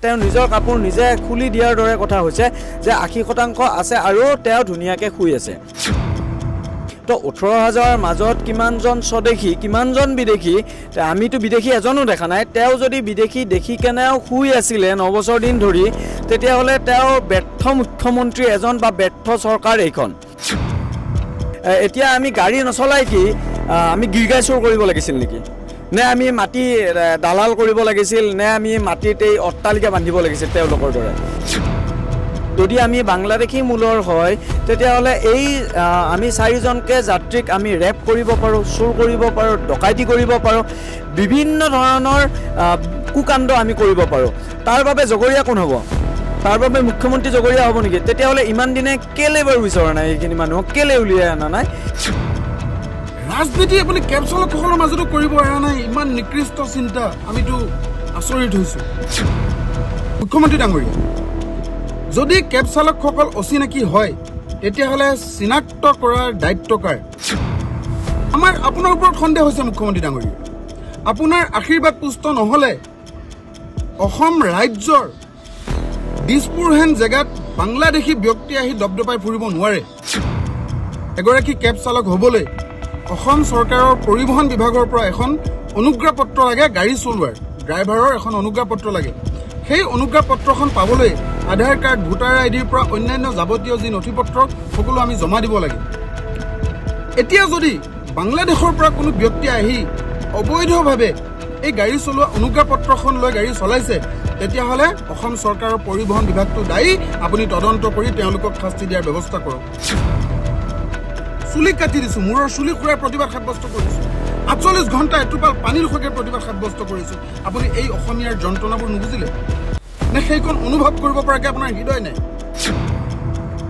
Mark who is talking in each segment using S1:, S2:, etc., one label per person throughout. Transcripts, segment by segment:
S1: তেওঁ নিজৰ কাপোৰ নিজে খুলি দিয়াৰ দৰে কথা হৈছে যে 80% আছে আৰু তেওঁ ধুনীয়াকৈ শুই আছে। তো 18,000 মাজত কিমানজন স্বদেশী কিমানজন বিদেশী, আমিতো বিদেশী এজনো দেখা নাই। তেওঁ যদি বিদেশী দেখি কেনেও শুই আছিলে 9 বছৰ দিন ধৰি, তেতিয়াহ'লে তেওঁ ব্যৰ্থ মুখ্যমন্ত্ৰী এজন বা ব্যৰ্থ চৰকাৰ এইখন। এতিয়া আমি গাড়ী নচলাই কি আমি গিৰগাই চোৰ কৰিব লাগিছিল নেকি, নে আমি মাটি দালাল কৰিব লাগিছিল, নে আমি মাটিত এই অট্টালিকা বান্ধিব লাগিছিল তেওঁলোকৰ দৰে? যদি আমি বাংলাদেশী মূলৰ হয় তেতিয়াহ'লে এই আমি 4জনকে যাত্ৰীক আমি ৰেপ কৰিব পাৰোঁ, চুৰ কৰিব পাৰোঁ, ডকাইতি কৰিব পাৰোঁ, বিভিন্ন ধৰণৰ কুকাণ্ড আমি কৰিব পাৰোঁ। তাৰ বাবে জগৰীয়া কোন হ'ব? তাৰ বাবে মুখ্যমন্ত্ৰী জগৰীয়া হ'ব নেকি? তেতিয়াহ'লে ইমান দিনে কেলে বাৰু বিচৰা নাই এইখিনি মানুহক, কেলে উলিয়াই অনা নাই?
S2: ৰাজনীতি আপুনি কেব চালকসকলৰ মাজতো কৰিব পৰা নাই, ইমান নিকৃষ্ট চিন্তা, আমিতো আচৰিত হৈছোঁ। মুখ্যমন্ত্ৰী ডাঙৰীয়া, যদি কেব চালকসকল অচিনাকি হয় তেতিয়াহ'লে চিনাক্ত কৰাৰ দায়িত্ব কাৰ? আপোনাৰ ওপৰত সন্দেহ হৈছে মুখ্যমন্ত্ৰী ডাঙৰীয়া। আপোনাৰ আশীৰ্বাদ পুষ্ট নহ'লে অসম ৰাজ্যৰ দিছপুৰহেন জেগাত বাংলাদেশী ব্যক্তি আহি দপদপাই ফুৰিব নোৱাৰে। এগৰাকী কেব চালক হ'বলৈ অসম চৰকাৰৰ পৰিবহণ বিভাগৰ পৰা এখন অনুজ্ঞাপত্ৰ লাগে, গাড়ী চলোৱাৰ ড্ৰাইভাৰৰ এখন অনুজ্ঞাপত্ৰ লাগে। সেই অনুজ্ঞাপত্ৰখন পাবলৈ আধাৰ কাৰ্ড, ভোটাৰ আইডিৰ পৰা অন্যান্য যাৱতীয় যি নথিপত্ৰ সকলো আমি জমা দিব লাগে। এতিয়া যদি বাংলাদেশৰ পৰা কোনো ব্যক্তি আহি অবৈধভাৱে এই গাড়ী চলোৱা অনুজ্ঞাপত্ৰখন লৈ গাড়ী চলাইছে, তেতিয়াহ'লে অসম চৰকাৰৰ পৰিবহণ বিভাগটো দায়ী। আপুনি তদন্ত কৰি তেওঁলোকক শাস্তি দিয়াৰ ব্যৱস্থা কৰক। চুলি কাটি দিছোঁ, মূৰৰ চুলি খুৰাই প্ৰতিবাদ সাব্যস্ত কৰিছোঁ, 48 ঘণ্টা এটোপাল পানীৰ সৈতে প্ৰতিবাদ সাব্যস্ত কৰিছোঁ। আপুনি এই অসমীয়াৰ যন্ত্ৰণাবোৰ নুবুজিলে নে সেইখন অনুভৱ কৰিব পৰাকৈ আপোনাৰ হৃদয় নাই?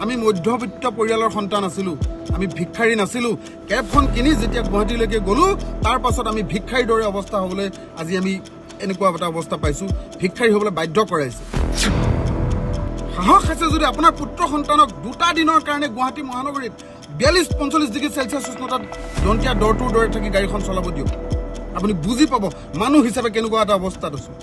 S2: আমি মধ্যবিত্ত পৰিয়ালৰ সন্তান আছিলোঁ, আমি ভিক্ষাৰী নাছিলোঁ। কেবখন কিনি যেতিয়া গুৱাহাটীলৈকে গ'লোঁ, তাৰ পাছত আমি ভিক্ষাৰীৰ দৰে অৱস্থা হ'বলৈ আজি আমি এনেকুৱা এটা অৱস্থা পাইছোঁ, ভিক্ষাৰী হ'বলৈ বাধ্য কৰাইছে। সাহস আছে যদি আপোনাৰ পুত্ৰ সন্তানক 2টা দিনৰ কাৰণে গুৱাহাটী মহানগৰীত 42-45 ডিগ্ৰী চেলচিয়াছ উষ্ণতাত দন্তীয়া দৰটোৰ দৰে থাকি গাড়ীখন চলাব দিয়ক। আপুনি বুজি পাব মানুহ হিচাপে কেনেকুৱা এটা অৱস্থাত আছোঁ।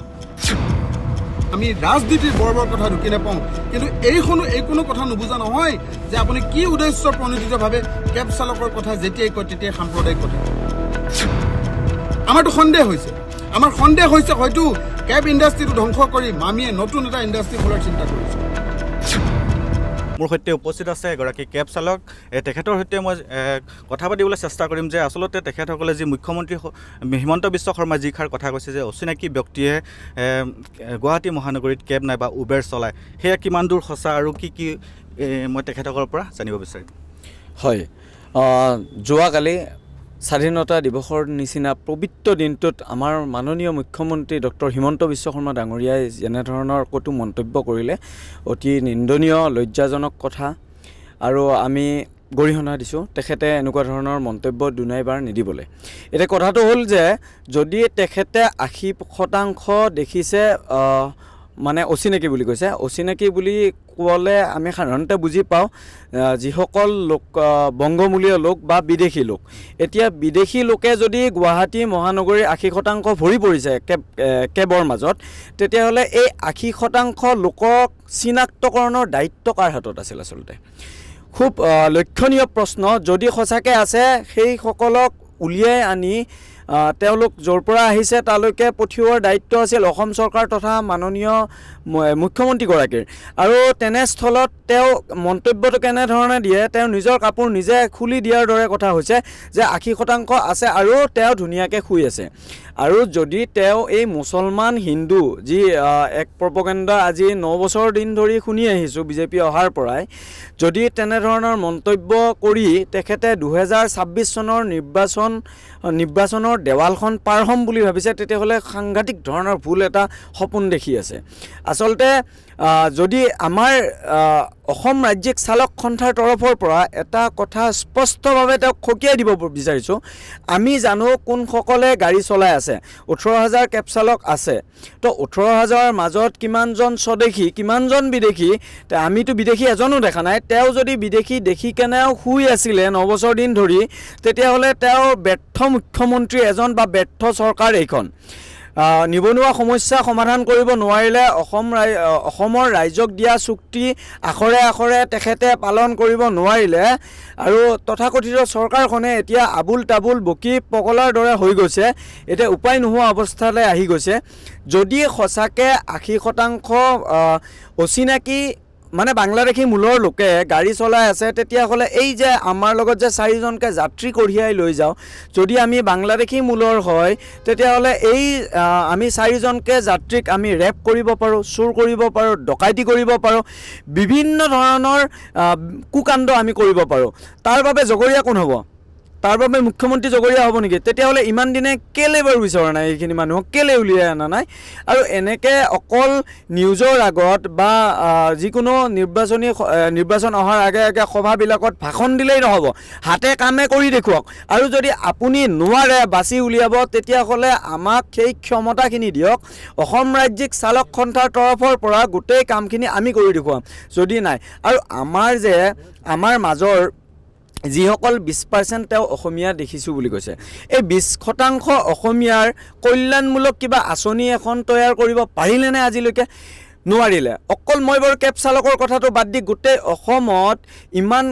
S2: আমি ৰাজনীতিৰ বৰ কথা ঢুকি নাপাওঁ, কিন্তু এই কোনো কথা নুবুজা নহয় যে আপুনি কি উদ্দেশ্য প্ৰণোদিতভাৱে কেব চালকৰ কথা যেতিয়াই কয় তেতিয়াই সাম্প্ৰদায়িক কথা। আমাৰতো সন্দেহ হৈছে, আমাৰ সন্দেহ হৈছে হয়তো কেব ইণ্ডাষ্ট্ৰিটো ধ্বংস কৰি মামীয়ে নতুন এটা ইণ্ডাষ্ট্ৰি খোলাৰ চিন্তা কৰিছে।
S3: মোৰ সৈতে উপস্থিত আছে এগৰাকী কেব চালক। তেখেতৰ সৈতে মই কথা পাতিবলৈ চেষ্টা কৰিম যে আচলতে তেখেতসকলে যি মুখ্যমন্ত্ৰী হিমন্ত বিশ্ব শৰ্মাই যিষাৰ কথা কৈছে যে অচিনাকি ব্যক্তিয়ে গুৱাহাটী মহানগৰীত কেব নাইবা উবেৰ চলায়, সেয়া কিমান দূৰ সঁচা আৰু কি মই তেখেতসকলৰ পৰা জানিব বিচাৰিম।
S1: হয়, যোৱাকালি স্বাধীনতা দিৱসৰ নিচিনা পবিত্ৰ দিনটোত আমাৰ মাননীয় মুখ্যমন্ত্ৰী ডক্টৰ হিমন্ত বিশ্ব শৰ্মা ডাঙৰীয়াই যেনেধৰণৰ কটু মন্তব্য কৰিলে, অতি নিন্দনীয়, লজ্জাজনক কথা, আৰু আমি গৰিহণা দিছোঁ তেখেতে এনেকুৱা ধৰণৰ মন্তব্য দুনাইবাৰ নিদিবলৈ। এতিয়া কথাটো হ'ল যে যদি তেখেতে 80% দেখিছে মানে অচিনাকি বুলি কৈছে, অচিনাকি বুলি ক'লে আমি সাধাৰণতে বুজি পাওঁ যিসকল লোক বংগমূলীয় লোক বা বিদেশী লোক। এতিয়া বিদেশী লোকে যদি গুৱাহাটী মহানগৰীৰ 80% ভৰি পৰিছে কেবৰ মাজত, তেতিয়াহ'লে এই 80% লোকক চিনাক্তকৰণৰ দায়িত্ব কাৰ হাতত আছিল? আচলতে খুব লক্ষণীয় প্ৰশ্ন। যদি সঁচাকৈ আছে সেইসকলক উলিয়াই আনি তেওঁলোক য'ৰ পৰা আহিছে তালৈকে পঠিওৱাৰ দায়িত্ব আছিল অসম চৰকাৰ তথা মাননীয় মুখ্যমন্ত্ৰীগৰাকীৰ। আৰু তেনেস্থলত তেওঁ মন্তব্যটো কেনেধৰণে দিয়ে, তেওঁ নিজৰ কাপোৰ নিজে খুলি দিয়াৰ দৰে কথা হৈছে যে 80% আছে আৰু তেওঁ ধুনীয়াকৈ শুই আছে। আৰু যদি তেওঁ এই মুছলমান হিন্দু যি এক প্ৰপগেণ্ডা আজি 9 বছৰ দিন ধৰি শুনি আহিছোঁ বিজেপি অহাৰ পৰাই, যদি তেনেধৰণৰ মন্তব্য কৰি তেখেতে 2026 চনৰ নিৰ্বাচনৰ দেৱালখন পাৰ হ'ম বুলি ভাবিছে, তেতিয়াহ'লে সাংঘাতিক ধৰণৰ ভুল এটা সপোন দেখি আছে। আচলতে যদি আমাৰ অসম ৰাজ্যিক চালক সন্থাৰ তৰফৰ পৰা এটা কথা স্পষ্টভাৱে তেওঁক সকীয়াই দিব বিচাৰিছোঁ, আমি জানো কোনসকলে গাড়ী চলাই আছে। 18,000 কেব চালক আছে, তো 18,000 মাজত কিমানজন স্বদেশী কিমানজন বিদেশী, আমিতো বিদেশী এজনো দেখা নাই। তেওঁ যদি বিদেশী দেখি কেনেও শুই আছিলে 9 বছৰ দিন ধৰি, তেতিয়াহ'লে তেওঁ ব্যৰ্থ মুখ্যমন্ত্ৰী এজন বা ব্যৰ্থ চৰকাৰ এইখন। নিবনুৱা সমস্যা সমাধান কৰিব নোৱাৰিলে অসমৰ ৰাইজক দিয়া চুক্তি আখৰে আখৰে তেখেতে পালন কৰিব নোৱাৰিলে আৰু তথাকথিত চৰকাৰখনে এতিয়া আবুল তাবুল বকি পগলাৰ দৰে হৈ গৈছে এতিয়া উপায় নোহোৱা অৱস্থালৈ আহি গৈছে যদি সঁচাকৈ 80% অচিনাকি মানে বাংলাদেশী মূলৰ লোকে গাড়ী চলাই আছে তেতিয়াহ'লে এই যে আমাৰ লগত যে 4জনকে যাত্ৰী কঢ়িয়াই লৈ যাওঁ যদি আমি বাংলাদেশী মূলৰ হয় তেতিয়াহ'লে এই আমি 4জনকে যাত্ৰীক আমি ৰেপ কৰিব পাৰোঁ চুৰ কৰিব পাৰোঁ ডকাইতি কৰিব পাৰোঁ বিভিন্ন ধৰণৰ কুকাণ্ড আমি কৰিব পাৰোঁ তাৰ বাবে জগৰীয়া কোন হ'ব তাৰ বাবে মুখ্যমন্ত্ৰী জগৰীয়া হ'ব নেকি তেতিয়াহ'লে ইমান দিনে কেলে বাৰু বিচৰা নাই এইখিনি মানুহক কেলে উলিয়াই অনা নাই আৰু এনেকৈ অকল নিউজৰ আগত বা যিকোনো নিৰ্বাচন অহাৰ আগে আগে সভাবিলাকত ভাষণ দিলেই নহ'ব হাতে কামে কৰি দেখুৱাওক আৰু যদি আপুনি নোৱাৰে বাছি উলিয়াব তেতিয়াহ'লে আমাক সেই ক্ষমতাখিনি দিয়ক অসম ৰাজ্যিক চালক সন্থাৰ তৰফৰ পৰা গোটেই কামখিনি আমি কৰি দেখুৱাম যদি নাই আৰু আমাৰ মাজৰ যিসকল 20% তেওঁ অসমীয়া দেখিছোঁ বুলি কৈছে এই 20% অসমীয়াৰ কল্যাণমূলক কিবা আঁচনি এখন তৈয়াৰ কৰিব পাৰিলেনে আজিলৈকে নোৱাৰিলে অকল মই বাৰু কেব চালকৰ কথাটো বাদ দি গোটেই অসমত ইমান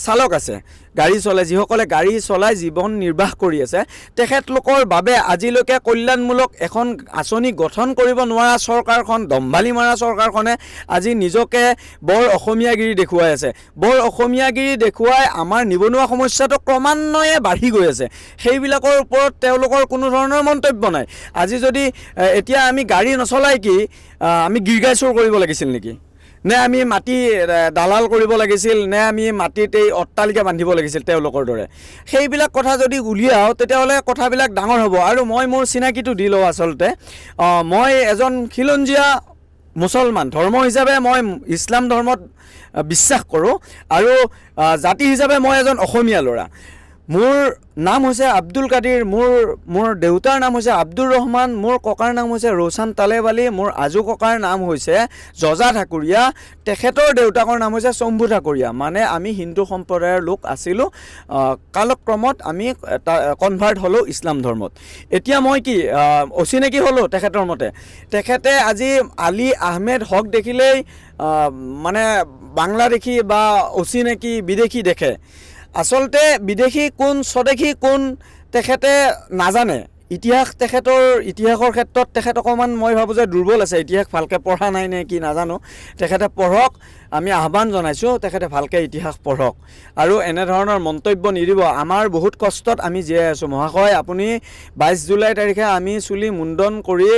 S1: চালক আছে গাড়ী চলাই যিসকলে গাড়ী চলাই জীৱন নিৰ্বাহ কৰি আছে তেখেতলোকৰ বাবে আজিলৈকে কল্যাণমূলক এখন আঁচনি গঠন কৰিব নোৱাৰা চৰকাৰখন দম্ভালি মাৰা চৰকাৰখনে আজি নিজকে বৰ অসমীয়াগিৰি দেখুৱাই আছে বৰ অসমীয়াগিৰি দেখুৱাই আমাৰ নিবনুৱা সমস্যাটো ক্ৰমান্বয়ে বাঢ়ি গৈ আছে সেইবিলাকৰ ওপৰত তেওঁলোকৰ কোনো ধৰণৰ মন্তব্য নাই আজি যদি এতিয়া আমি গাড়ী নচলাই কি আমি গিৰগাই চোৰ কৰিব লাগিছিল নেকি নে আমি মাটি দালাল কৰিব লাগিছিল নে আমি মাটিত এই অট্টালিকা বান্ধিব লাগিছিল তেওঁলোকৰ দৰে সেইবিলাক কথা যদি উলিয়াও তেতিয়াহ'লে কথাবিলাক ডাঙৰ হ'ব আৰু মই মোৰ চিনাকিটো দি লওঁ আচলতে মই এজন খিলঞ্জীয়া মুছলমান ধৰ্ম হিচাপে মই ইছলাম ধৰ্মত বিশ্বাস কৰোঁ আৰু জাতি হিচাপে মই এজন অসমীয়া ল'ৰা মোৰ নাম হৈছে আব্দুল কাদিৰ মোৰ দেউতাৰ নাম হৈছে আব্দুৰ ৰহমান মোৰ ককাৰ নাম হৈছে ৰোশন তালেব আলী মোৰ আজু ককাৰ নাম হৈছে জজা ঠাকুৰীয়া তেখেতৰ দেউতাকৰ নাম হৈছে শম্ভু ঠাকুৰীয়া মানে আমি হিন্দু সম্প্ৰদায়ৰ লোক আছিলোঁ কালক্ৰমত আমি কনভাৰ্ট হ'লোঁ ইছলাম ধৰ্মত এতিয়া মই কি অচিনাকি হ'লোঁ তেখেতৰ মতে তেখেতে আজি আলী আহমেদ হক দেখিলেই মানে বাংলাদেশী বা অচিনাকি বিদেশী দেখে আচলতে বিদেশী কোন স্বদেশী কোন তেখেতে নাজানে তেখেতৰ ইতিহাসৰ ক্ষেত্ৰত তেখেত অকণমান মই ভাবোঁ যে দুৰ্বল আছে ইতিহাস ভালকৈ পঢ়া নাই নে কি নাজানো তেখেতে পঢ়ক আমি আহ্বান জনাইছোঁ তেখেতে ভালকৈ ইতিহাস পঢ়ক আৰু এনেধৰণৰ মন্তব্য নিদিব আমাৰ বহুত কষ্টত আমি জীয়াই আছোঁ মহাশয় আপুনি 22 জুলাই তাৰিখে আমি চুলি মুণ্ডন কৰি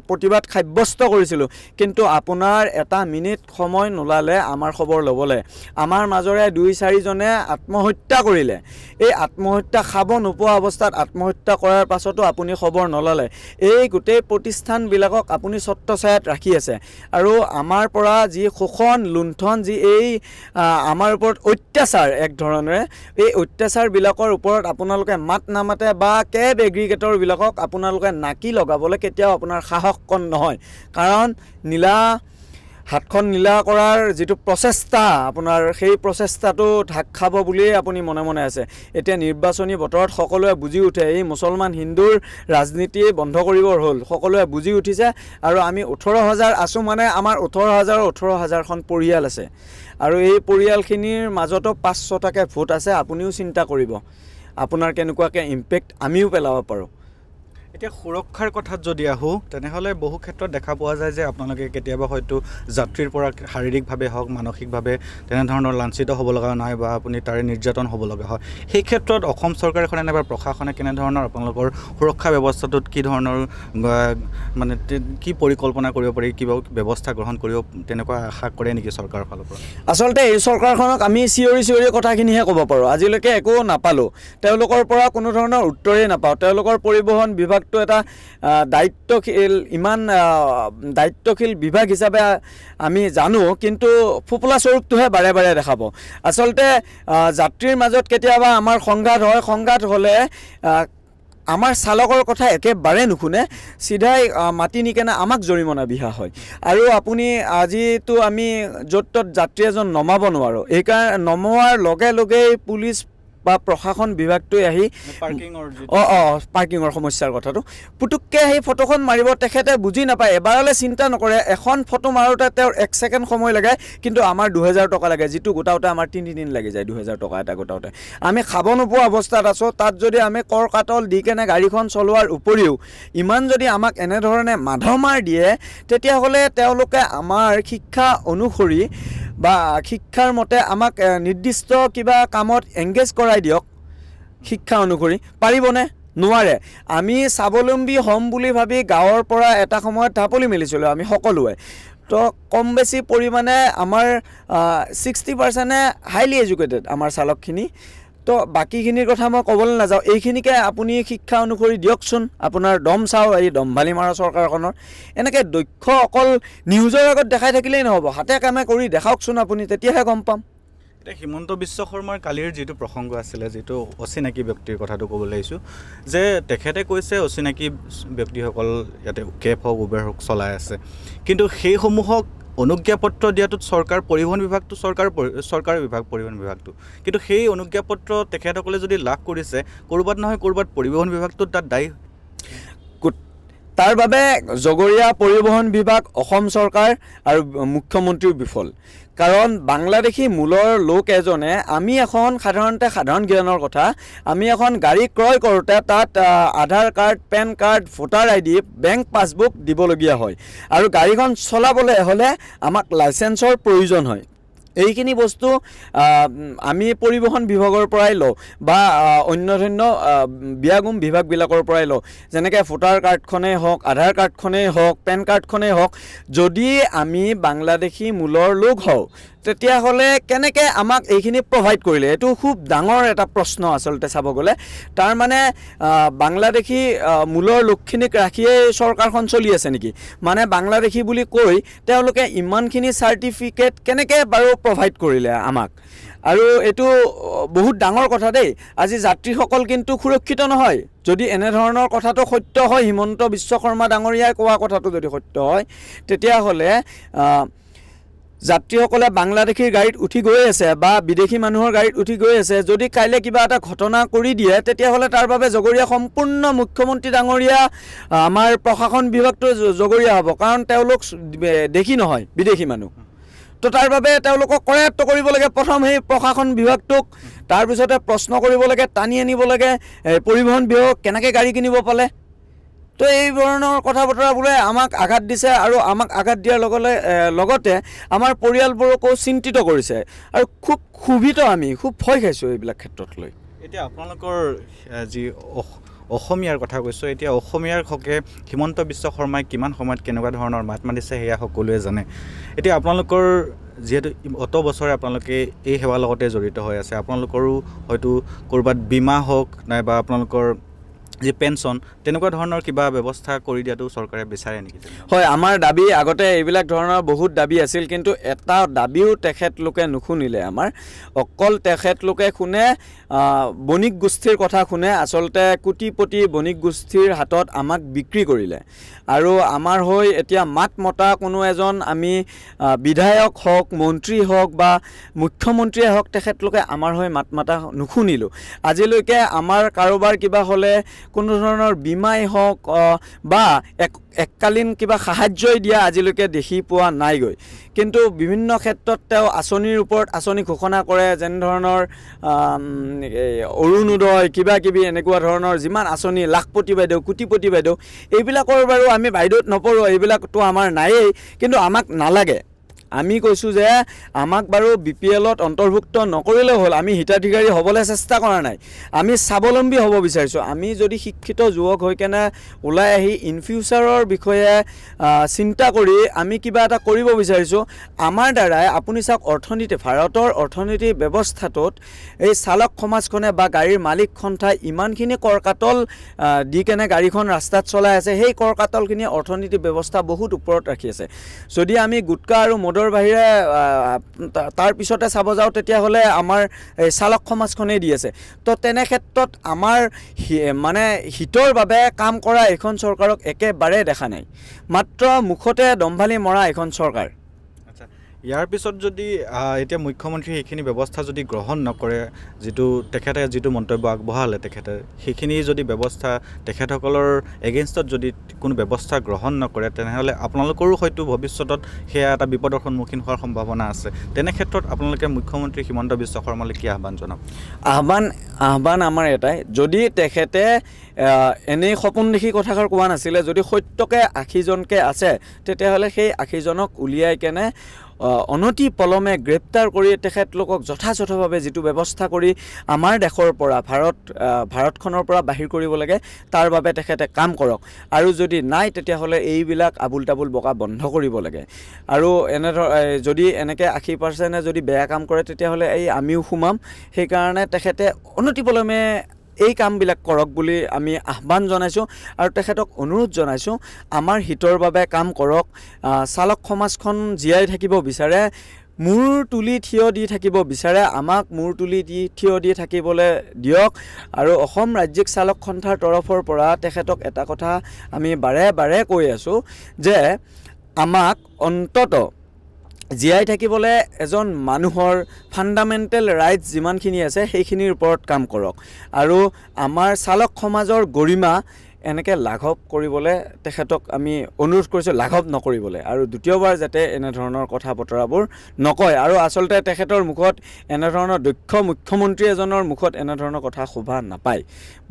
S1: প্ৰতিবাদ সাব্যস্ত কৰিছিলোঁ কিন্তু আপোনাৰ এটা মিনিট সময় নোলালে আমাৰ খবৰ ল'বলৈ আমাৰ মাজৰে 2-4জনে আত্মহত্যা কৰিলে এই আত্মহত্যা খাব নোপোৱা অৱস্থাত আত্মহত্যা কৰাৰ পাছতো আপুনি খবৰ নল'লে এই গোটেই প্ৰতিষ্ঠানবিলাকক আপুনি ছত্ৰছায়াত ৰাখি আছে আৰু আমাৰ পৰা যি শোষণ লুণ্ঠন যি এই আমাৰ ওপৰত অত্যাচাৰ এক ধৰণেৰে এই অত্যাচাৰবিলাকৰ ওপৰত আপোনালোকে মাত নামাতে বা কেব এগ্ৰিগেটৰবিলাকক আপোনালোকে নাকি লগাবলৈ কেতিয়াও আপোনাৰ সাহস কণ নহয় কাৰণ হাতখন নীলা কৰাৰ যিটো প্ৰচেষ্টা আপোনাৰ সেই প্ৰচেষ্টাটো ঢাক খাব বুলিয়ে আপুনি মনে মনে আছে এতিয়া নিৰ্বাচনী বতৰত সকলোৱে বুজি উঠে এই মুছলমান হিন্দুৰ ৰাজনীতি বন্ধ কৰিবৰ হ'ল সকলোৱে বুজি উঠিছে আৰু আমি 18,000 আছোঁ মানে আমাৰ 18,000খন পৰিয়াল আছে আৰু এই পৰিয়ালখিনিৰ মাজতো 5-6টাকৈ ভোট আছে আপুনিও চিন্তা কৰিব আপোনাৰ কেনেকুৱাকৈ ইম্পেক্ট আমিও পেলাব পাৰোঁ
S3: এতিয়া সুৰক্ষাৰ কথাত যদি আহোঁ তেনেহ'লে বহু ক্ষেত্ৰত দেখা পোৱা যায় যে আপোনালোকে কেতিয়াবা হয়তো যাত্ৰীৰ পৰা শাৰীৰিকভাৱে হওক মানসিকভাৱে তেনেধৰণৰ লাঞ্ছিত হ'ব লগা নাই বা আপুনি তাৰে নিৰ্যাতন হ'ব লগা হয় সেই ক্ষেত্ৰত অসম চৰকাৰখনে নাইবা প্ৰশাসনে কেনেধৰণৰ আপোনালোকৰ সুৰক্ষা ব্যৱস্থাটোত কি ধৰণৰ মানে কি পৰিকল্পনা কৰিব পাৰি কিবা ব্যৱস্থা গ্ৰহণ কৰিব তেনেকুৱা আশা কৰে নেকি চৰকাৰৰ ফালৰ পৰা
S1: আচলতে এই চৰকাৰখনক আমি চিঞৰি কথাখিনিহে ক'ব পাৰোঁ আজিলৈকে একো নাপালোঁ তেওঁলোকৰ পৰা কোনো ধৰণৰ উত্তৰেই নাপাওঁ তেওঁলোকৰ পৰিবহণ বিভাগ এটা দায়িত্বশীল বিভাগ হিচাপে আমি জানো কিন্তু ফুপুলা স্বৰূপটোহে বাৰে বাৰে দেখাব আচলতে যাত্ৰীৰ মাজত কেতিয়াবা আমাৰ সংঘাত হ'লে আমাৰ চালকৰ কথা একেবাৰে নুশুনে চিধাই মাতি নিকেনে আমাক জৰিমনা বিহা হয় আৰু আপুনি আজিতো আমি য'ত ত'ত যাত্ৰী এজন নমাব নোৱাৰোঁ এইকাৰণে নমোৱাৰ লগে লগেই পুলিচ বা প্ৰশাসন বিভাগটোৱে আহি
S3: পাৰ্কিঙৰ
S1: পাৰ্কিঙৰ সমস্যাৰ কথাটো পুটুককৈ আহি ফটোখন মাৰিব, তেখেতে বুজি নাপায়, এবাৰলৈ চিন্তা নকৰে। এখন ফটো মাৰোঁতে তেওঁৰ 1 ছেকেণ্ড সময় লাগে, কিন্তু আমাৰ 2000 টকা লাগে, যিটো গোটাওঁতে আমাৰ 3 দিন লাগি যায় 2000 টকা এটা গোটাওঁতে। আমি খাব নোপোৱা অৱস্থাত আছোঁ, তাত যদি আমি কৰ কাটল দি কেনে গাড়ীখন চলোৱাৰ উপৰিও ইমান যদি আমাক এনেধৰণে মাধমাৰ দিয়ে, তেতিয়াহ'লে তেওঁলোকে আমাৰ শিক্ষা অনুসৰি বা শিক্ষাৰ মতে আমাক নিৰ্দিষ্ট কিবা কামত এংগেজ কৰাই দিয়ক। শিক্ষা অনুসৰি পাৰিবনে? নোৱাৰে। আমি স্বাৱলম্বী হ'ম বুলি ভাবি গাঁৱৰ পৰা এটা সময়ত ঢাপলি মেলিছিলোঁ আমি সকলোৱে। তো কম বেছি পৰিমাণে আমাৰ 60% হাইলি এডুকেটেড আমাৰ চালকখিনি। তো বাকীখিনিৰ কথা মই ক'বলৈ নাযাওঁ, এইখিনিকে আপুনি শিক্ষা অনুসৰি দিয়কচোন। আপোনাৰ দম চাওঁ, এই দম্ভালি মাৰা চৰকাৰখনৰ এনেকৈ দক্ষ অকল নিউজৰ আগত দেখাই থাকিলেই নহ'ব, হাতে কামে কৰি দেখাওকচোন আপুনি, তেতিয়াহে গম পাম।
S3: এতিয়া হিমন্ত বিশ্ব শৰ্মাৰ কালিৰ যিটো প্ৰসংগ আছিলে, যিটো অচিনাকি ব্যক্তিৰ কথাটো ক'বলৈ আহিছোঁ, যে তেখেতে কৈছে অচিনাকি ব্যক্তিসকল ইয়াতে কেব হওক উবেৰ হওক চলাই আছে, কিন্তু সেইসমূহক অনুজ্ঞাপত্ৰ দিয়াটোত চৰকাৰ পৰিবহণ বিভাগটো চৰকাৰৰ বিভাগ পৰিবহণ বিভাগটো, কিন্তু সেই অনুজ্ঞাপত্ৰ তেখেতসকলে যদি লাভ কৰিছে, ক'ৰবাত নহয় ক'ৰবাত পৰিবহণ বিভাগটোত তাত দায়ী।
S1: তাৰ বাবে জগৰীয়া পৰিবহণ বিভাগ, অসম চৰকাৰ আৰু মুখ্যমন্ত্ৰীও বিফল। কাৰণ বাংলাদেশী মূলৰ লোক এজনে, আমি এখন সাধাৰণ জ্ঞানৰ কথা, আমি এখন গাড়ী ক্ৰয় কৰোঁতে তাত Aadhaar card, pan card, voter ID, bank passbook দিবলগীয়া হয়, আৰু গাড়ীখন চলাবলৈ হ'লে আমাক লাইচেন্সৰ প্ৰয়োজন হয়। এইখিনি বস্তু আমি পৰিবহণ বিভাগৰ পৰাই লওঁ বা অন্যান্য বিয়াগুম বিভাগবিলাকৰ পৰাই লওঁ, যেনেকৈ ভোটাৰ কাৰ্ডখনেই হওক, আধাৰ কাৰ্ডখনেই হওক, পেন কাৰ্ডখনেই হওক। যদি আমি বাংলাদেশী মূলৰ লোক হওঁ, তেতিয়াহ'লে কেনেকৈ আমাক এইখিনি প্ৰভাইড কৰিলে? এইটো খুব ডাঙৰ এটা প্ৰশ্ন আচলতে চাব গ'লে। তাৰমানে বাংলাদেশী মূলৰ লোকখিনিক ৰাখিয়েই চৰকাৰখন চলি আছে নেকি? মানে বাংলাদেশী বুলি কৈ তেওঁলোকে ইমানখিনি চাৰ্টিফিকেট কেনেকৈ বাৰু প্ৰভাইড কৰিলে আমাক? আৰু এইটো বহুত ডাঙৰ কথা দেই। আজি যাত্ৰীসকল কিন্তু সুৰক্ষিত নহয়। যদি এনেধৰণৰ কথাটো সত্য হয়, হিমন্ত বিশ্ব শৰ্মা ডাঙৰীয়াই কোৱা কথাটো যদি সত্য হয়, তেতিয়াহ'লে যাত্ৰীসকলে বাংলাদেশীৰ গাড়ীত উঠি গৈ আছে বা বিদেশী মানুহৰ গাড়ীত উঠি গৈ আছে, যদি কাইলৈ কিবা এটা ঘটনা কৰি দিয়ে, তেতিয়াহ'লে তাৰ বাবে জগৰীয়া সম্পূৰ্ণ মুখ্যমন্ত্ৰী ডাঙৰীয়া, আমাৰ প্ৰশাসন বিভাগটো জগৰীয়া হ'ব, কাৰণ তেওঁলোক দেখি নহয়, বিদেশী মানুহ। তো তাৰ বাবে তেওঁলোকক কৰায়ত্ব কৰিব লাগে প্ৰথম সেই প্ৰশাসন বিভাগটোক, তাৰপিছতে প্ৰশ্ন কৰিব লাগে, টানি আনিব লাগে পৰিবহণ বিভাগক কেনেকৈ গাড়ী কিনিব পালে। তো এই ধৰণৰ কথা বতৰাবোৰে আমাক আঘাত দিছে, আৰু আমাক আঘাত দিয়াৰ লগতে আমাৰ পৰিয়ালবোৰকো চিন্তিত কৰিছে, আৰু খুব ক্ষোভিত, আমি খুব ভয় খাইছোঁ এইবিলাক ক্ষেত্ৰত লৈ।
S3: এতিয়া আপোনালোকৰ যি অসমীয়াৰ কথা কৈছোঁ, এতিয়া অসমীয়াৰ হকে হিমন্ত বিশ্ব শৰ্মাই কিমান সময়ত কেনেকুৱা ধৰণৰ মাত মাতিছে সেয়া সকলোৱে জানে। এতিয়া আপোনালোকৰ যিহেতু অত বছৰে আপোনালোকে এই সেৱাৰ লগতে জড়িত হৈ আছে, আপোনালোকৰো হয়তো ক'ৰবাত বীমা হওক নাইবা আপোনালোকৰ যি পেঞ্চন, তেনেকুৱা ধৰণৰ কিবা ব্যৱস্থা কৰি দিয়াটো চৰকাৰে বিচাৰে নেকি?
S1: হয়, আমাৰ দাবী আগতে এইবিলাক ধৰণৰ বহুত দাবী আছিল, কিন্তু এটা দাবীও তেখেতলোকে নুশুনিলে আমাৰ। অকল তেখেতলোকে শুনে বণিক গোষ্ঠীৰ কথা শুনে, আচলতে কোটিপতি বণিক গোষ্ঠীৰ হাতত আমাক বিক্ৰী কৰিলে। আৰু আমাৰ হৈ এতিয়া মাত মতা কোনো এজন আমি বিধায়ক হওক, মন্ত্ৰী হওক বা মুখ্যমন্ত্ৰীয়ে হওক, তেখেতলোকে আমাৰ হৈ মাত মাতা নুশুনিলোঁ। আজিলৈকে আমাৰ কাৰোবাৰ কিবা হ'লে কোনো ধৰণৰ বীমাই হওক বা এককালীন কিবা সাহায্যই দিয়া আজিলৈকে দেখি পোৱা নাইগৈ। কিন্তু বিভিন্ন ক্ষেত্ৰত তেওঁ আঁচনিৰ ওপৰত আঁচনি ঘোষণা কৰে, যেনেধৰণৰ অৰুণোদয় কিবা কিবি এনেকুৱা ধৰণৰ যিমান আঁচনি, লাখপতি বাইদেউ, কোটিপতি বাইদেউ, এইবিলাকৰ বাৰু আমি বাইদেউত নপৰোঁ, এইবিলাকতো আমাৰ নায়েই, কিন্তু আমাক নালাগে। আমি কৈছোঁ যে আমাক বাৰু BPLত অন্তৰ্ভুক্ত নকৰিলেও হ'ল, আমি হিতাধিকাৰী হ'বলৈ চেষ্টা কৰা নাই, আমি স্বাৱলম্বী হ'ব বিচাৰিছোঁ। আমি যদি শিক্ষিত যুৱক হৈ কেনে ওলাই আহি ইন ফিউচাৰৰ বিষয়ে চিন্তা কৰি আমি কিবা এটা কৰিব বিচাৰিছোঁ, আমাৰ দ্বাৰাই আপুনি চাওক অৰ্থনীতি, ভাৰতৰ অৰ্থনীতি ব্যৱস্থাটোত এই চালক সমাজখনে বা গাড়ীৰ মালিক সন্থাই ইমানখিনি কৰকাটল দি কেনে গাড়ীখন ৰাস্তাত চলাই আছে, সেই কৰকাটলখিনি অৰ্থনীতি ব্যৱস্থা বহুত ওপৰত ৰাখি আছে। যদি আমি গুটকা আৰু মদৰ বাহিৰে তাৰ পিছতে চাব যাওঁ, তেতিয়াহ'লে আমাৰ এই চালক সমাজখনেই দি আছে। তো তেনে ক্ষেত্ৰত আমাৰ মানে হিতৰ বাবে কাম কৰা এখন চৰকাৰক একেবাৰে দেখা নাই, মাত্ৰ মুখতে দম্ভালি মৰা এখন চৰকাৰ।
S3: আচ্ছা, ইয়াৰ পিছত যদি এতিয়া মুখ্যমন্ত্ৰীয়ে সেইখিনি ব্যৱস্থা যদি গ্ৰহণ নকৰে, তেখেতে যিটো মন্তব্য আগবঢ়ালে তেখেতে সেইখিনি যদি ব্যৱস্থা তেখেতসকলৰ এগেইনষ্টত যদি কোনো ব্যৱস্থা গ্ৰহণ নকৰে, তেনেহ'লে আপোনালোকৰো হয়তো ভৱিষ্যতত সেয়া এটা বিপদৰ সন্মুখীন হোৱাৰ সম্ভাৱনা আছে। তেনে ক্ষেত্ৰত আপোনালোকে মুখ্যমন্ত্ৰী হিমন্ত বিশ্ব শৰ্মালৈ কি আহ্বান জনাব?
S1: আহ্বান আমাৰ এটাই, যদি তেখেতে এনেই সপোন দেখি কথাষাৰ কোৱা নাছিলে, যদি সত্যকে 80জনকৈ আছে তেতিয়াহ'লে সেই 80জনক উলিয়াই কেনে অনতি পলমে গ্ৰেপ্তাৰ কৰি তেখেতলোকক যথাযথভাৱে যিটো ব্যৱস্থা কৰি আমাৰ দেশৰ পৰা ভাৰতখনৰ পৰা বাহিৰ কৰিব লাগে তাৰ বাবে তেখেতে কাম কৰক। আৰু যদি নাই তেতিয়াহ'লে এইবিলাক আবুল তাবুল বকা বন্ধ কৰিব লাগে। আৰু যদি এনেকৈ 80% যদি বেয়া কাম কৰে তেতিয়াহ'লে আমিও সোমাম। সেইকাৰণে তেখেতে অনতি পলমে এই কামবিলাক কৰক বুলি আমি আহ্বান জনাইছোঁ আৰু তেখেতক অনুৰোধ জনাইছোঁ, আমাৰ হিতৰ বাবে কাম কৰক। চালক সমাজখন জীয়াই থাকিব বিচাৰে, মূৰ তুলি থিয় দি থাকিব বিচাৰে, আমাক মূৰ তুলি থিয় দি থাকিবলৈ দিয়ক। আৰু অসম ৰাজ্যিক চালক সন্থাৰ তৰফৰ পৰা তেখেতক এটা কথা আমি বাৰে বাৰে কৈ আছোঁ যে আমাক অন্তত জীয়াই থাকিবলৈ এজন মানুহৰ ফাণ্ডামেণ্টেল ৰাইটছ যিমানখিনি আছে সেইখিনিৰ ওপৰত কাম কৰক। আৰু আমাৰ চালক সমাজৰ গৰিমা এনেকৈ লাঘৱ কৰিবলৈ তেখেতক আমি অনুৰোধ কৰিছোঁ, লাঘৱ নকৰিবলৈ। আৰু দ্বিতীয়বাৰ যাতে এনেধৰণৰ কথা বতৰাবোৰ নকয়। আৰু আচলতে তেখেতৰ মুখত এনেধৰণৰ দক্ষ মুখ্যমন্ত্ৰী এজনৰ মুখত এনেধৰণৰ কথা শোভা নাপায়।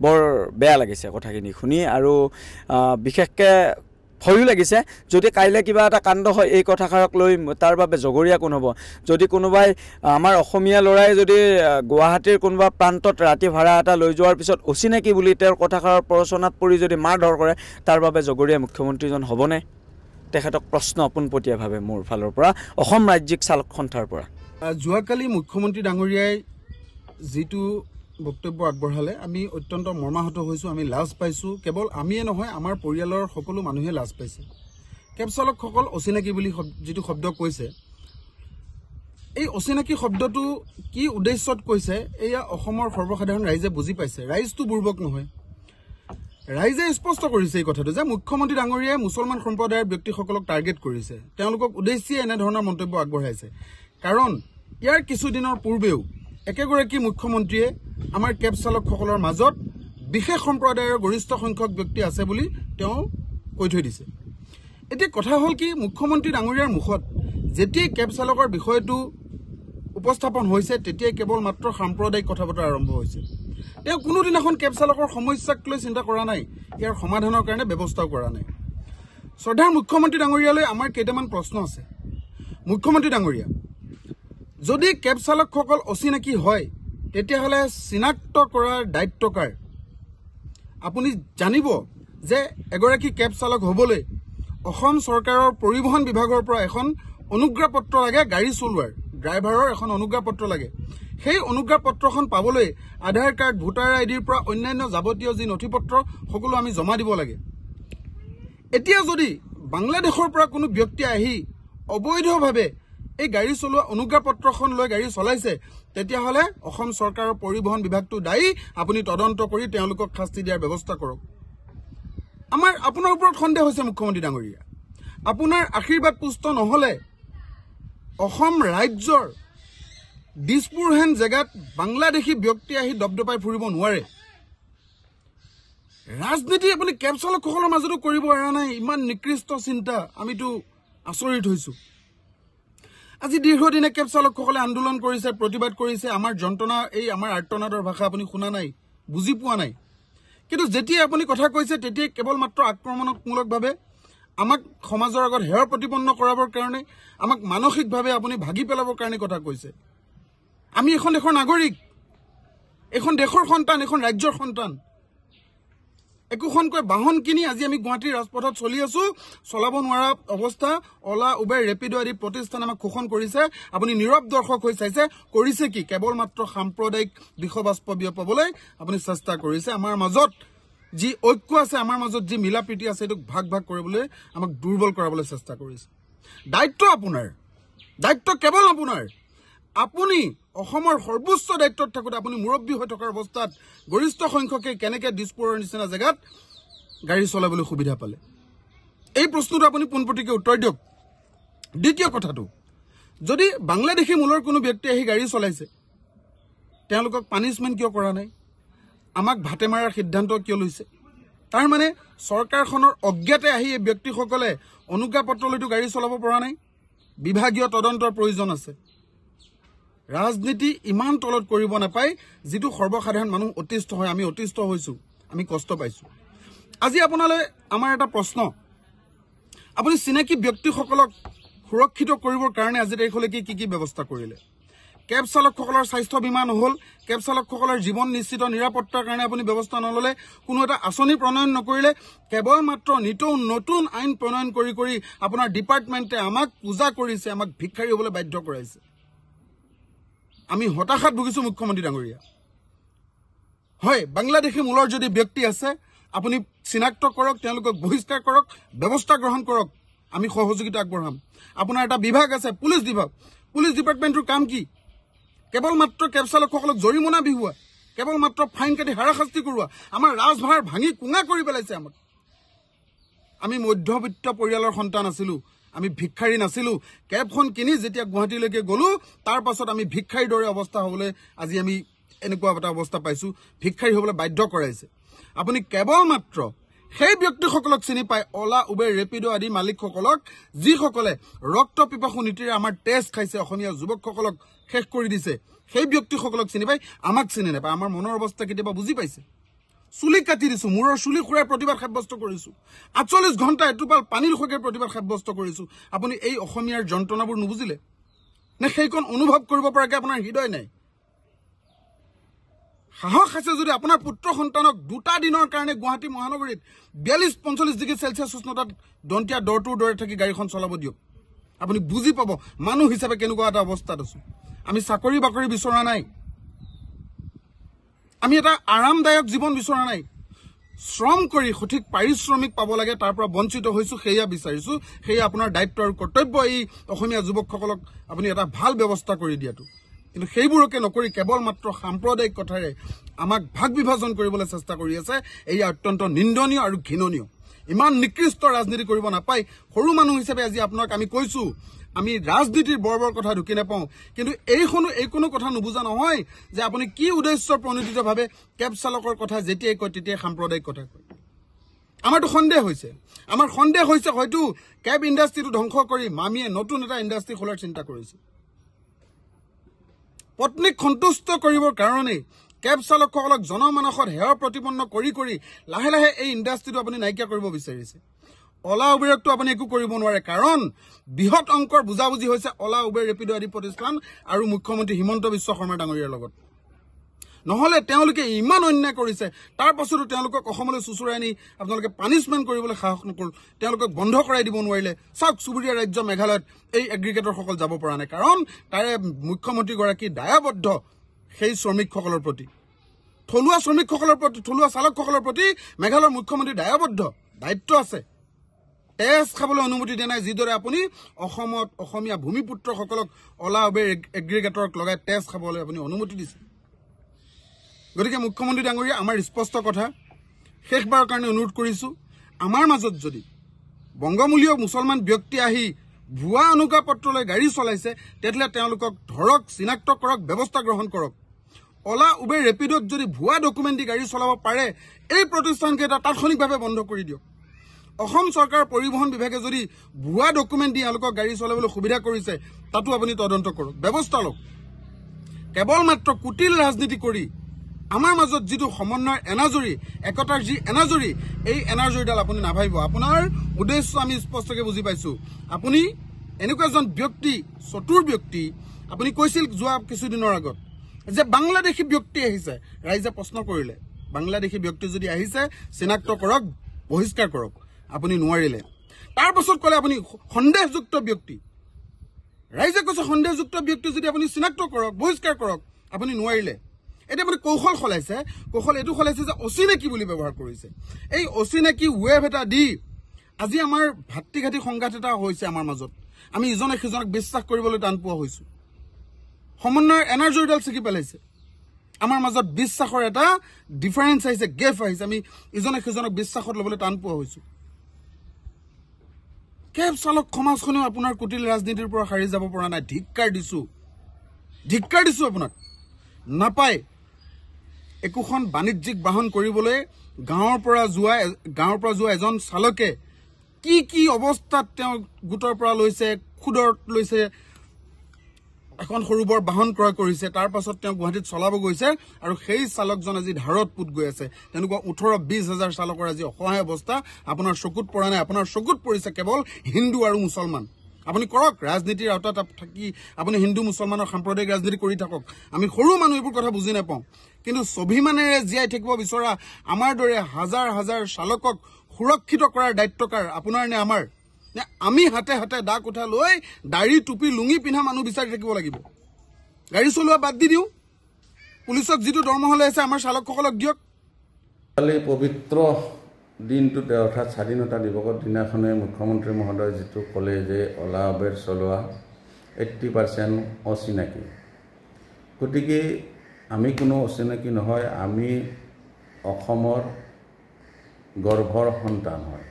S1: বৰ বেয়া লাগিছে কথাখিনি শুনি। আৰু বিশেষকৈ ভয়ো লাগিছে, যদি কাইলৈ কিবা এটা কাণ্ড হয় এই কথাষাৰক লৈ তাৰ বাবে জগৰীয়া কোন হ'ব? যদি কোনোবাই আমাৰ অসমীয়া ল'ৰাই যদি গুৱাহাটীৰ কোনোবা প্ৰান্তত ৰাতি ভাড়া এটা লৈ যোৱাৰ পিছত অচিনাকি বুলি তেওঁৰ কথাষাৰৰ প্ৰৰচনাত পৰি যদি মাৰ ধৰ কৰে, তাৰ বাবে জগৰীয়া মুখ্যমন্ত্ৰীজন হ'বনে? তেখেতক প্ৰশ্ন পোনপটীয়াভাৱে মোৰ ফালৰ পৰা, অসম ৰাজ্যিক চালক সন্থাৰ পৰা।
S2: যোৱাকালি মুখ্যমন্ত্ৰী ডাঙৰীয়াই যিটো বক্তব্য আগবঢ়ালে আমি অত্যন্ত মৰ্মাহত হৈছোঁ, আমি লাজ পাইছোঁ। কেৱল আমিয়ে নহয়, আমাৰ পৰিয়ালৰ সকলো মানুহে লাজ পাইছে। কেব চালকসকল অচিনাকি বুলি যিটো শব্দ কৈছে, এই অচিনাকি শব্দটো কি উদ্দেশ্যত কৈছে এয়া অসমৰ সৰ্বসাধাৰণ ৰাইজে বুজি পাইছে। ৰাইজটো বুৰ্বক নহয়, ৰাইজে স্পষ্ট কৰিছে এই কথাটো যে মুখ্যমন্ত্ৰী ডাঙৰীয়াই মুছলমান সম্প্ৰদায়ৰ ব্যক্তিসকলক টাৰ্গেট কৰিছে, তেওঁলোকক উদ্দেশ্যে এনেধৰণৰ মন্তব্য আগবঢ়াইছে। কাৰণ ইয়াৰ কিছুদিনৰ পূৰ্বেও একেগৰাকী মুখ্যমন্ত্ৰীয়ে আমাৰ কেব চালকসকলৰ মাজত বিশেষ সম্প্ৰদায়ৰ গৰিষ্ঠ সংখ্যক ব্যক্তি আছে বুলি তেওঁ কৈ থৈ দিছে। এতিয়া কথা হ'ল কি, মুখ্যমন্ত্ৰী ডাঙৰীয়াৰ মুখত যেতিয়াই কেব চালকৰ বিষয়টো উপস্থাপন হৈছে তেতিয়াই কেৱল মাত্ৰ সাম্প্ৰদায়িক কথা বতৰা আৰম্ভ হৈছে। তেওঁ কোনোদিনাখন কেব চালকৰ সমস্যাক লৈ চিন্তা কৰা নাই, ইয়াৰ সমাধানৰ কাৰণে ব্যৱস্থাও কৰা নাই। শ্ৰদ্ধাৰ মুখ্যমন্ত্ৰী ডাঙৰীয়ালৈ আমাৰ কেইটামান প্ৰশ্ন আছে। মুখ্যমন্ত্ৰী ডাঙৰীয়া, যদি কেব চালকসকল অচিনাকি হয় তেতিয়াহ'লে চিনাক্ত কৰাৰ দায়িত্ব কাৰ? আপুনি জানিব যে এগৰাকী কেব চালক হ'বলৈ অসম চৰকাৰৰ পৰিবহণ বিভাগৰ পৰা এখন অনুজ্ঞাপত্ৰ লাগে, গাড়ী চলোৱাৰ ড্ৰাইভাৰৰ এখন অনুজ্ঞাপত্ৰ লাগে। সেই অনুজ্ঞাপত্ৰখন পাবলৈ আধাৰ কাৰ্ড, ভোটাৰ আইডিৰ পৰা অন্যান্য যাৱতীয় যি নথিপত্ৰ সকলো আমি জমা দিব লাগে। এতিয়া যদি বাংলাদেশৰ পৰা কোনো ব্যক্তি আহি অবৈধভাৱে এই গাড়ী চলোৱা অনুজ্ঞাপত্ৰখন লৈ গাড়ী চলাইছে তেতিয়াহ'লে অসম চৰকাৰৰ পৰিবহণ বিভাগটো দায়ী। আপুনি তদন্ত কৰি তেওঁলোকক শাস্তি দিয়াৰ ব্যৱস্থা কৰক। আপোনাৰ ওপৰত সন্দেহ হৈছে মুখ্যমন্ত্ৰী ডাঙৰীয়া, আপোনাৰ আশীৰ্বাদ পুষ্ট নহ'লে অসম ৰাজ্যৰ দিছপুৰ হেন জেগাত বাংলাদেশী ব্যক্তি আহি দপদপাই ফুৰিব নোৱাৰে। ৰাজনীতি আপুনি কেব চালকসকলৰ মাজতো কৰিব এৰা নাই, ইমান নিকৃষ্ট চিন্তা, আমিতো আচৰিত হৈছোঁ। আজি দীৰ্ঘদিনে কেব চালকসকলে আন্দোলন কৰিছে, প্ৰতিবাদ কৰিছে। আমাৰ যন্ত্ৰণা, আমাৰ আৰ্তনাদৰ ভাষা আপুনি শুনা নাই, বুজি পোৱা নাই। কিন্তু যেতিয়াই আপুনি কথা কৈছে তেতিয়াই কেৱল মাত্ৰ আক্ৰমণমূলকভাৱে আমাক সমাজৰ আগত হেয় প্ৰতিপন্ন কৰাবৰ কাৰণে, আমাক মানসিকভাৱে আপুনি ভাগি পেলাবৰ কাৰণে কথা কৈছে। আমি এখন দেশৰ নাগৰিক, এখন দেশৰ সন্তান, এখন ৰাজ্যৰ সন্তান। একোখনকৈ বাহন কিনি আজি আমি গুৱাহাটীৰ ৰাজপথত চলি আছো, চলাব নোৱাৰা অৱস্থা। অলা, উবেৰ, ৰেপিড' আদি প্ৰতিষ্ঠান আমাক শোষণ কৰিছে। আপুনি নীৰৱ দৰ্শক হৈ চাইছে। কৰিছে কি? কেৱল মাত্ৰ সাম্প্ৰদায়িক বিষবাষ্প বিয়পাবলৈ আপুনি চেষ্টা কৰিছে। আমাৰ মাজত যি ঐক্য আছে, আমাৰ মাজত যি মিলা প্ৰীতি আছে, এইটোক ভাগ ভাগ কৰিবলৈ, আমাক দুৰ্বল কৰাবলৈ চেষ্টা কৰিছে। দায়িত্ব আপোনাৰ, দায়িত্ব কেৱল আপোনাৰ। আপুনি অসমৰ সৰ্বোচ্চ দায়িত্বত থাকোঁতে আপুনি মুৰব্বী হৈ থকাৰ অৱস্থাত গৰিষ্ঠ সংখ্যকে কেনেকৈ দিছপুৰৰ নিচিনা জেগাত গাড়ী চলাবলৈ সুবিধা পালে? এই প্ৰশ্নটো আপুনি পোনপটীয়াকৈ উত্তৰ দিয়ক। দ্বিতীয় কথাটো, যদি বাংলাদেশী মূলৰ কোনো ব্যক্তি আহি গাড়ী চলাইছে তেওঁলোকক পানিশমেণ্ট কিয় কৰা নাই আমাক ভাতে মাৰাৰ সিদ্ধান্ত কিয় লৈছে তাৰ মানে চৰকাৰখনৰ অজ্ঞাতে আহি এই ব্যক্তিসকলে অনুজ্ঞাপত্ৰ লৈতো গাড়ী চলাব পৰা নাই বিভাগীয় তদন্তৰ প্ৰয়োজন আছে ৰাজনীতি ইমান তলত কৰিব নাপায় যিটো সৰ্বসাধাৰণ মানুহ অতিষ্ঠ হয় আমি অতিষ্ঠ হৈছো আমি কষ্ট পাইছো আজি আপোনালৈ আমাৰ এটা প্ৰশ্ন আপুনি চিনাকি ব্যক্তিসকলক সুৰক্ষিত কৰিবৰ কাৰণে আজি তাৰিখলৈকে কি ব্যৱস্থা কৰিলে কেব চালকসকলৰ স্বাস্থ্য বীমা নহল কেব চালকসকলৰ জীৱন নিশ্চিত নিৰাপত্তাৰ কাৰণে আপুনি ব্যৱস্থা নললে কোনো এটা আঁচনি প্ৰণয়ন নকৰিলে কেৱল মাত্ৰ নতুন আইন প্ৰণয়ন কৰি আপোনাৰ ডিপাৰ্টমেণ্টে আমাক পূজা কৰিছে আমাক ভিক্ষাৰী হ'বলৈ বাধ্য কৰাইছে আমি হতাশাত ভুগিছো মুখ্যমন্ত্ৰী ডাঙৰীয়া হয় বাংলাদেশী মূলৰ যদি ব্যক্তি আছে আপুনি চিনাক্ত কৰক তেওঁলোকক বহিষ্কাৰ কৰক ব্যৱস্থা গ্ৰহণ কৰক আমি সহযোগিতা আগবঢ়াম আপোনাৰ এটা বিভাগ আছে পুলিচ ডিপাৰ্টমেণ্টৰ কাম কি কেৱল মাত্ৰ কেব চালকসকলক জৰিমনা বিহুৱা কেৱল মাত্ৰ ফাইন কাটি হাৰাশাস্তি কৰোৱা আমাৰ ৰাজভাৰ ভাঙি কুঙা কৰি পেলাইছে আমাক আমি মধ্যবিত্ত পৰিয়ালৰ সন্তান আছিলো আমি ভিক্ষাৰী নাছিলো কেবখন কিনি যেতিয়া গুৱাহাটীলৈকে গলো তাৰ পাছত আমি ভিক্ষাৰীৰ দৰে অৱস্থা হ'বলৈ আজি আমি এনেকুৱা এটা অৱস্থা পাইছো ভিক্ষাৰী হ'বলৈ বাধ্য কৰাইছে আপুনি কেৱল মাত্ৰ সেই ব্যক্তিসকলক চিনি পায় অলা উবেৰ ৰেপিডো আদি মালিকসকলক যিসকলে ৰক্ত পিপাসু নীতিৰে আমাৰ তেজ খাইছে অসমীয়া যুৱকসকলক শেষ কৰি দিছে সেই ব্যক্তিসকলক চিনি পায় আমাক চিনি নাপায় আমাৰ মনৰ অৱস্থা কেতিয়াবা বুজি পাইছে চুলি কাটি দিছো মূৰৰ চুলি খুৰাই প্ৰতিবাদ সাব্যস্ত কৰিছো ৪৮ ঘণ্টা এটোপাল পানীৰ সৈতে প্ৰতিবাদ সাব্যস্ত কৰিছো আপুনি এই অসমীয়াৰ যন্ত্ৰণাবোৰ নুবুজিলে নে সেইকণ অনুভৱ কৰিব পৰাকৈ আপোনাৰ হৃদয় নাই সাহস আছে যদি আপোনাৰ পুত্ৰ সন্তানক ২টা দিনৰ কাৰণে গুৱাহাটী মহানগৰীত ৪২-৪৫ ডিগ্ৰী চেলছিয়াছ উষ্ণতাত দন্তীয়া দৰটোৰ দৰে থাকি গাড়ীখন চলাব দিয়ক আপুনি বুজি পাব মানুহ হিচাপে কেনেকুৱা এটা অৱস্থাত আছো আমি চাকৰি বাকৰি বিচৰা নাই আমি এটা আৰামদায়ক জীৱন বিচৰা নাই শ্ৰম কৰি সঠিক পাৰিশ্ৰমিক পাব লাগে তাৰ পৰা বঞ্চিত হৈছো সেয়া বিচাৰিছো সেয়া আপোনাৰ দায়িত্ব আৰু কৰ্তব্য এই অসমীয়া যুৱকসকলক আপুনি এটা ভাল ব্যৱস্থা কৰি দিয়াটো কিন্তু সেইবোৰকে নকৰি কেৱল মাত্ৰ সাম্প্ৰদায়িক কথাৰে আমাক ভাগ বিভাজন কৰিবলৈ চেষ্টা কৰি আছে এই অত্যন্ত নিন্দনীয় আৰু ঘৃণনীয় ইমান নিকৃষ্ট ৰাজনীতি কৰিব নাপায় সৰু মানুহ হিচাপে আজি আপোনাক আমি কৈছো আমি ৰাজনীতিৰ বৰ কথা ঢুকি নাপাওঁ কিন্তু এই কোনো কথা নুবুজা নহয় যে আপুনি কি উদ্দেশ্য প্ৰণোদিতভাৱে কেব চালকৰ কথা যেতিয়াই কয় তেতিয়াই সাম্প্ৰদায়িক কথা কয় আমাৰতো সন্দেহ হৈছে হয়তো কেব ইণ্ডাষ্ট্ৰিটো ধ্বংস কৰি মামীয়ে নতুন এটা ইণ্ডাষ্ট্ৰি খোলাৰ চিন্তা কৰিছে পত্নীক সন্তুষ্ট কৰিবৰ কাৰণে কেব চালকসকলক জনমানসত হেয় প্ৰতিপন্ন কৰি লাহে লাহে এই ইণ্ডাষ্ট্ৰিটো আপুনি নাইকিয়া কৰিব বিচাৰিছে অলা উবেৰকটো আপুনি একো কৰিব নোৱাৰে কাৰণ বৃহৎ অংকৰ বুজাবুজি হৈছে অলা উবেৰ ৰেপিডো আদি প্ৰতিষ্ঠান আৰু মুখ্যমন্ত্ৰী হিমন্ত বিশ্ব শৰ্মা ডাঙৰীয়াৰ লগত নহলে তেওঁলোকে ইমান অন্যায় কৰিছে তাৰ পাছতো তেওঁলোকক অসমলৈ চুচুৰাই আনি আপোনালোকে পানিশমেণ্ট কৰিবলৈ সাহস নকৰিল তেওঁলোকক বন্ধ কৰাই দিব নোৱাৰিলে চাওক চুবুৰীয়া ৰাজ্য মেঘালয়ত এই এগ্ৰিগেটৰসকল যাব পৰা নাই কাৰণ তাৰে মুখ্যমন্ত্ৰীগৰাকী দায়বদ্ধ সেই শ্ৰমিকসকলৰ প্ৰতি থলুৱা শ্ৰমিকসকলৰ প্ৰতি থলুৱা চালকসকলৰ প্ৰতি মেঘালয়ৰ মুখ্যমন্ত্ৰী দায়বদ্ধ দায়িত্ব আছে তেজ খাবলৈ অনুমতি দিয়া নাই যিদৰে আপুনি অসমত অসমীয়া ভূমিপুত্ৰসকলক অলা উবেৰ এগ্ৰিগেটৰক লগাই তেজ খাবলৈ আপুনি অনুমতি দিছে গতিকে মুখ্যমন্ত্ৰী ডাঙৰীয়া আমাৰ স্পষ্ট কথা শেষবাৰৰ কাৰণে অনুৰোধ কৰিছো আমাৰ মাজত যদি বংগমূলীয় মুছলমান ব্যক্তি আহি ভুৱা অনুজ্ঞাপত্ৰ লৈ গাড়ী চলাইছে তেতিয়াহ'লে তেওঁলোকক ধৰক চিনাক্ত কৰক ব্যৱস্থা গ্ৰহণ কৰক অলা উবেৰ ৰেপিডোত যদি ভুৱা ডকুমেণ্ট দি গাড়ী চলাব পাৰে এই প্ৰতিষ্ঠানকেইটা তাৎক্ষণিকভাৱে বন্ধ কৰি দিয়ক অসম চৰকাৰ পৰিবহণ বিভাগে যদি ভুৱা ডকুমেণ্ট দি এওঁলোকক গাড়ী চলাবলৈ সুবিধা কৰিছে তাতো আপুনি তদন্ত কৰক ব্যৱস্থা লওক কেৱল মাত্ৰ কুটিল ৰাজনীতি কৰি আমাৰ মাজত যিটো সমন্বয়ৰ এনাজৰী একতাৰ যি এনাজৰী এই এনাজৰীডাল আপুনি নাভাবিব আপোনাৰ উদ্দেশ্য আমি স্পষ্টকৈ বুজি পাইছো আপুনি এনেকুৱা এজন ব্যক্তি চতুৰ ব্যক্তি আপুনি কৈছিল যোৱা কিছুদিনৰ আগত যে বাংলাদেশী ব্যক্তি আহিছে ৰাইজে প্ৰশ্ন কৰিলে বাংলাদেশী ব্যক্তি যদি আহিছে চিনাক্ত কৰক বহিষ্কাৰ কৰক আপুনি নোৱাৰিলে তাৰ পাছত ক'লে আপুনি সন্দেহযুক্ত ব্যক্তি ৰাইজে কৈছে সন্দেহযুক্ত ব্যক্তি যদি আপুনি চিনাক্ত কৰক বহিষ্কাৰ কৰক আপুনি নোৱাৰিলে এতিয়া আপুনি কৌশল সলাইছে এইটো সলাইছে যে অচিনাকি বুলি ব্যৱহাৰ কৰিছে এই অচিনাকি ৱেভ এটা দি আজি আমাৰ ভাতৃঘাতী সংঘাত এটা হৈছে আমাৰ মাজত আমি ইজনে সিজনক বিশ্বাস কৰিবলৈ টান পোৱা হৈছো সমন্বয়ৰ এনাৰ্জিডাল ছিগি পেলাইছে আমাৰ মাজত বিশ্বাসৰ এটা ডিফাৰেন্স আহিছে গেপ আহিছে আমি ইজনে সিজনক বিশ্বাসত ল'বলৈ টান পোৱা হৈছো কেব চালক সমাজখনেও আপোনাৰ কুটিল ৰাজনীতিৰ পৰা সাৰি যাব পৰা নাই। ধিক্কাৰ দিছো আপোনাক। নাপায় একোখন বাণিজ্যিক বাহন কৰিবলৈ গাঁৱৰ পৰা যোৱা এজন চালকে কি অৱস্থাত তেওঁ গোটৰ পৰা লৈছে, খুদত লৈছে, এখন সৰু বৰ বাহন ক্ৰয় কৰিছে, তাৰ পাছত তেওঁ গুৱাহাটীত চলাব গৈছে আৰু সেই চালকজন আজি ধাৰত পুত গৈ আছে। তেনেকুৱা 18-20 হাজাৰ চালকৰ আজি অসহায় অৱস্থা আপোনাৰ চকুত পৰা নাই। আপোনাৰ চকুত পৰিছে কেৱল হিন্দু আৰু মুছলমান। আপুনি কৰক, ৰাজনীতিৰ আওতাত থাকি আপুনি হিন্দু মুছলমানৰ সাম্প্ৰদায়িক ৰাজনীতি কৰি থাকক। আমি সৰু মানুহ এইবোৰ কথা বুজি নাপাওঁ, কিন্তু স্বাভিমানেৰে জীয়াই থাকিব বিচৰা আমাৰ দৰে হাজাৰ হাজাৰ চালকক সুৰক্ষিত কৰাৰ দায়িত্বকাৰ আপোনাৰ নে আমাৰ? নে আমি হাতে হাতে দা কোঠা লৈ দাড়ি টুপি লুঙি পিন্ধা মানুহ বিচাৰি থাকিব লাগিব? গাড়ী চলোৱা বাদ দি দিওঁ, পুলিচক যিটো দৰমহা লৈ আছে আমাৰ চালকসকলক দিয়ক।
S4: কালি পবিত্ৰ দিনটোতে অৰ্থাৎ স্বাধীনতা দিৱসৰ দিনাখনে মুখ্যমন্ত্ৰী মহোদয় যিটো ক'লে যে অলা উবেৰ চলোৱা 80% অচিনাকি। গতিকে আমি কোনো অচিনাকি নহয়, আমি অসমৰ গৰ্ভৰ সন্তান হয়,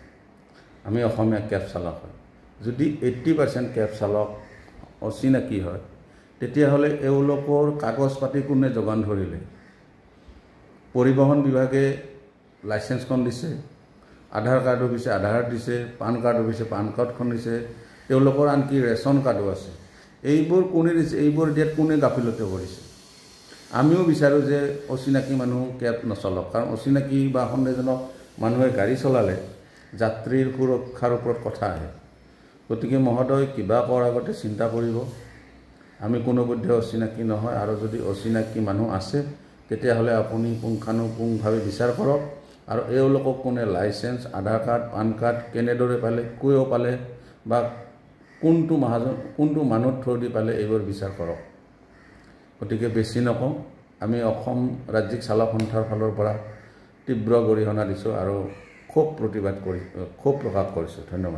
S4: আমি অসমীয়া কেব চালক হয়। যদি 80% কেব চালক অচিনাকি হয়, তেতিয়াহ'লে এওঁলোকৰ কাগজ পাতি কোনে যোগান ধৰিলে? পৰিবহণ বিভাগে লাইচেন্সখন দিছে, আধাৰ কাৰ্ড অফিচে আধাৰ দিছে, পান কাৰ্ড অফিচে পান কাৰ্ডখন দিছে, তেওঁলোকৰ আনকি ৰেচন কাৰ্ডো আছে। এইবোৰ কোনে দিছে? এইবোৰ দিয়াত কোনে গাফিলতি কৰিছে? আমিও বিচাৰোঁ যে অচিনাকি মানুহ কেব নচলক, কাৰণ অচিনাকি বা সন্দেহজনক মানুহে গাড়ী চলালে যাত্ৰীৰ সুৰক্ষাৰ ওপৰত কথা আহে। গতিকে মহোদয় কিবা কৰাৰ আগতে চিন্তা কৰিব। আমি কোনোপধ্যে অচিনাকি নহয়, আৰু যদি অচিনাকি মানুহ আছে তেতিয়াহ'লে আপুনি পুংখানুপুংভাৱে বিচাৰ কৰক, আৰু এওঁলোকক কোনে লাইচেন্স, আধাৰ কাৰ্ড, পান কাৰ্ড কেনেদৰে পালে, কিয় পালে, বা কোনটো মানুহ থ্ৰু দি পালে, এইবোৰ বিচাৰ কৰক। গতিকে বেছি নকওঁ, আমি অসম ৰাজ্যিক চালক সন্থাৰ ফালৰ পৰা তীব্ৰ গৰিহণা দিছোঁ আৰু ক্ষোভ প্ৰকাশ কৰিছোঁ। ধন্যবাদ।